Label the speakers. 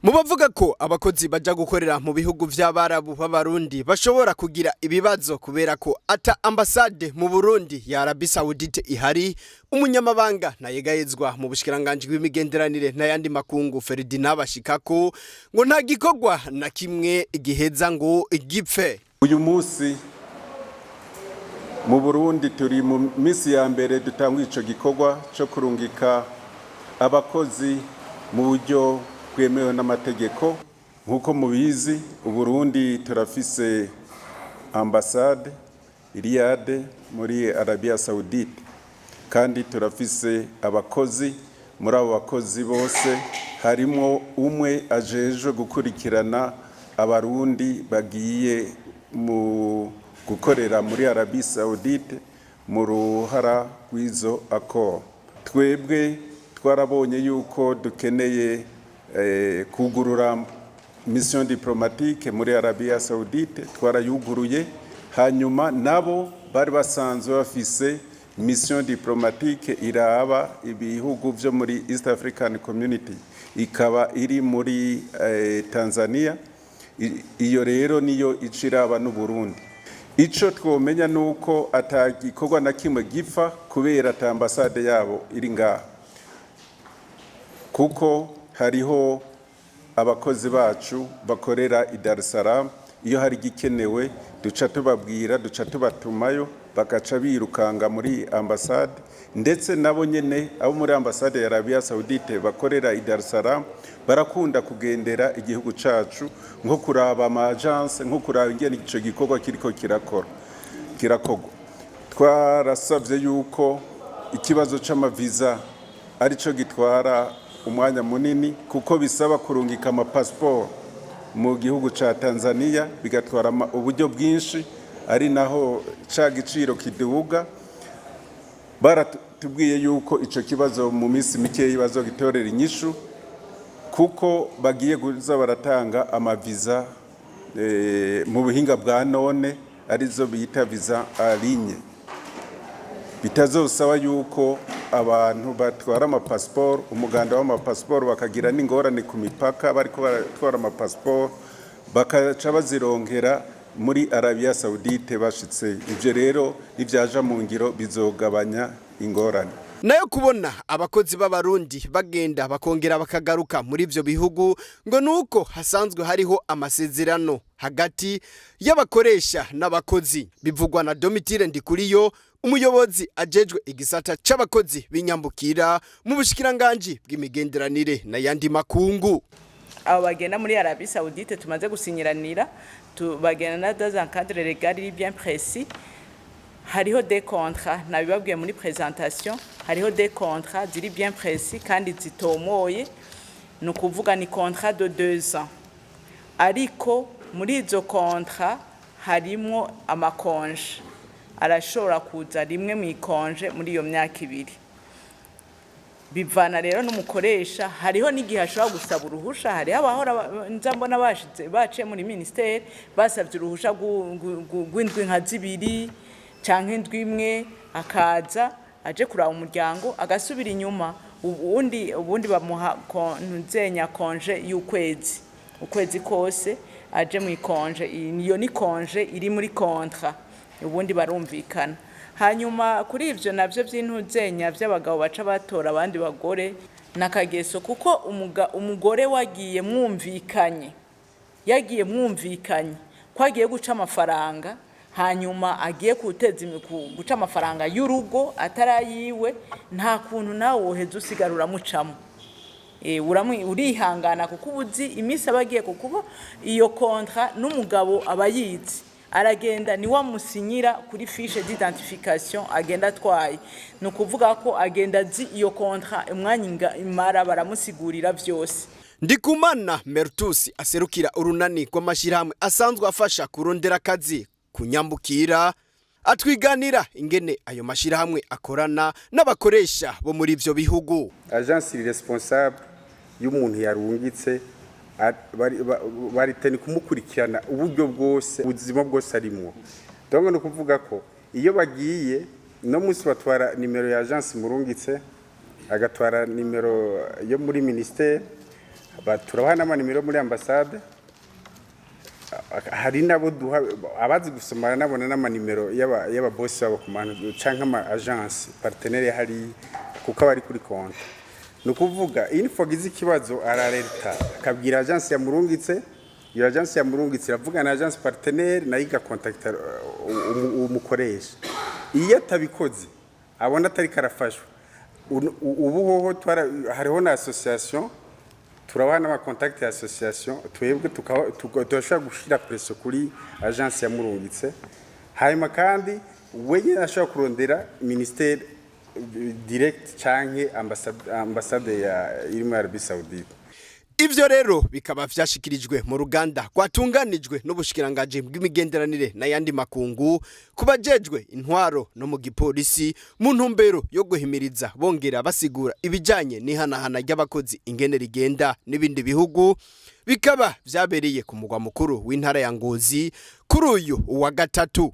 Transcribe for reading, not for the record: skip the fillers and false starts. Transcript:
Speaker 1: Mubavuga ko abakozi baja gukorera mu bihugu vy'abarabu b'abarundi bashobora kugira ibibazo kubera ko ata ambasade mu Burundi ya Arabie Saoudite ihari, umunyamabanga ntayegayezwa mu bushikiranganji bw'imigenderanire n'ayandi makungu Ferdinand Bashikako ngo nta gikorwa na kimwe giheza ngo gipfe.
Speaker 2: Uyu munsi mu Burundi turi mu misi ya mbere dutanga ico gikorwa cyo kurungika abakozi mu buryo bwemewe n'amategeko. Nkuko mubizi Uburundi turafise ambasade Riyade muri Arabie Saoudite, kandi turafise abakozi. Muri abo bakozi bose harimo umwe ajejwe gukurikirana abarundi bagiye mu gukorera muri Arabie Saoudite mu ruhara rw'izo accord. Twebwe twarabonye yuko dukeneye kugurura mission diplomatique muri Arabie Saoudite, twarayuguruye. Hanyuma nabo bari basanzwe bafise mission diplomatique iraba ibihugu byo muri East African Community, ikaba iri muri Tanzania. Iyo rero niyo iciraba n'u Burundi. Ico twomenya nuko atagikorwa na kimwe gipfa kubera ata ambasade yabo iri ngaha, kuko hariho abakozi bacu bakorera i Dar es Salaam. Iyo hari gikenewe duca tubabwira, duca tubatumayo, bagaca birukanga muri ambasade. Ndetse nabo nyene abo muri ambasade ya Arabie Saoudite bakorera i Dar es Salaam barakunda kugendera igihugu cacu nko kuraba ama agence, nko kuraba ingene ico gikorwa kiriko kirakogwa. Twarasavye yuko ikibazo c'amaviza arico gitwara umwanya munini, kuko bisaba kurungika ama passport mu gihugu ca Tanzania, bigatwara uburyo bwinshi, ari naho ca giciro kiduga. Baratubwiye yuko ico kibazo mu minsi mikeyi bazogitorera inyishu, kuko bagiye kuza baratanga amaviza mu buhinga bwa none, arizo bita visa en ligne. Bitazosaba yuko abantu batwara ama passport, umuganda w'ama passport bakagira n'ingorane ku mipaka bariko baratwara ama passport, bakaca bazirongera muri Arabie Saoudite bashitse. Ivyo rero ivyaja mu ngiro bizogabanya ingorane.
Speaker 1: Nayo kubona abakozi b'abarundi bagenda bakongera bakagaruka muri ivyo bihugu ngo nuko hasanzwe hariho amasezerano hagati y'abakoresha n'abakozi. Bivugwa na Domitire Ndikuriyo, umuyobozi ajejwe igisata c'abakozi b'inyambukira mu bushikiranganji bw'imigenderanire n'ayandi makungu.
Speaker 3: Abo bagenda muri Arabie Saoudite tumaze gusinyiranira, bagenda dans un cadre légal bien précis. Hariho des contrats, nabibabwiye muri présentation, hariho des contrats ziri bien précis kandi zitomoye. No kuvuga ni contrat de 2 ans. Ariko muri izo contrat harimo amakonje, arashobora kuza rimwe mu ikonje muri iyo myaka 2. Bivana rero n'umukoresha, hariho n'igihe ashobora gusaba uruhusha. Hariho abahora nzambona baciye muri ministère basavye uruhusha rw'indwi nka 2 canke indwi imwe, akaza aje kuraba umuryango agasubira inyuma. Ubundi bamuha nzenya konje ukwezi kose aje mu ikonje. Iyo ni konje iri muri contrat, ubundi barumvikana. Hanyuma kuri ivyo navyo vy'intuzenya vy'abagabo baca batora abandi bagore nakageso, kuko umugore wagiye mwumvikanye, yagiye mwumvikanye kwagiye guca amafaranga, hanyuma agiye guca amafaranga y'urugo atarayiwe, nta kuntu nawe woheza usigarura mucamo. Urihangana kuko ubuzi imisi abagiye, kuko iyo contrat n'umugabo abayizi, aragenda ni wamusinyira kuri fiche d'identification agenda atwaye. No kuvuga ko agenda azi iyo contrat umwanya imara, baramusigurira vyose.
Speaker 1: Ndikumana Mertusi aserukira urunani rw'amashirahamwe asanzwe afasha kurondera akazi kunyambukira, atwiganira ingene ayo mashirahamwe akorana n'abakoresha bo muri ivyo bihugu.
Speaker 4: Agence responsable y'umuntu yarungitse bari teni kumukurikirana uburyo bwose, ubuzima bwose arimwo. Donc no kuvuga ko iyo bagiye no munsi batwara nimero ya agence murungitse, agatwara nimero yo muri ministère, turabaha n'amanimero muri ambasade, hari nabo duha abazi gusomana nabona n'amanimero y'ababosi babo ku mantu canke ama agence partenaire hari kuko bari kuri konti. Nukuvuga inifogize ikibazo arareta akabwira agence ya murungitse, iyo agence ya murungitse iravuga na agence partenaire nayo igakontakta umukoresha. Iyo atabikoze abona atari karafashwa, ubu hoho hariho na association, turabaha n'ama contact ya association, twebwe tukashobora gushira presso kuri agence ya murungitse, hanyuma kandi wenye ashobora kurondera ministère direct canke ambassade ya irimo Arabie Saoudite.
Speaker 1: Ivyo rero bikaba vyashikirijwe mu ruganda rwatunganijwe n'ubushikiranganji bw'imigenderanire n'ayandi makungu kubajejwe intwaro no mu gipolisi mu ntumbero yo guhimiriza bongera basigura ibijanye n'ihahana ry'abakozi ingene rigenda n'ibindi bihugu. Bikaba vyabereye ku mugwa mukuru w'intara ya Ngozi kuri uyu wa gatatu.